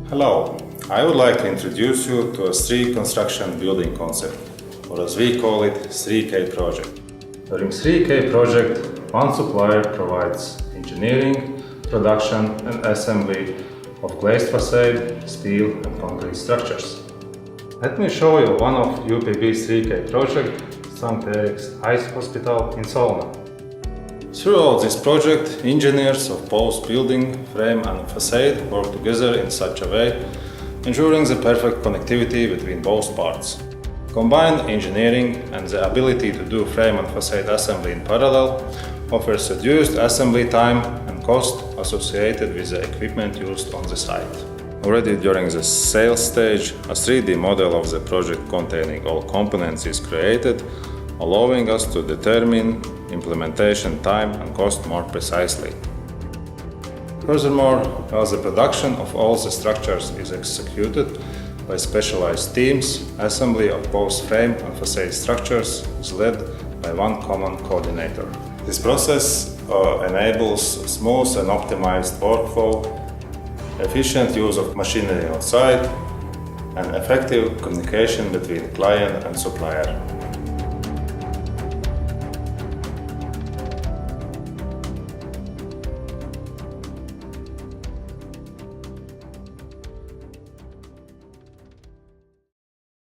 Hello, I would like to introduce you to a 3 construction building concept, or as we call it, 3K project. During 3K project, one supplier provides engineering, production and assembly of glazed facade, steel and concrete structures. Let me show you one of UPB's 3K project, St. Erik's Eye Hospital in Solna. Throughout this project, engineers of both building, frame and facade work together in such a way, ensuring the perfect connectivity between both parts. Combined engineering and the ability to do frame and facade assembly in parallel offers reduced assembly time and cost associated with the equipment used on the site. Already during the sales stage, a 3D model of the project containing all components is created, allowing us to determine implementation time and cost more precisely. Furthermore, as the production of all the structures is executed by specialized teams, assembly of both frame and facade structures is led by one common coordinator. This process enables smooth and optimized workflow, efficient use of machinery on site, and effective communication between client and supplier.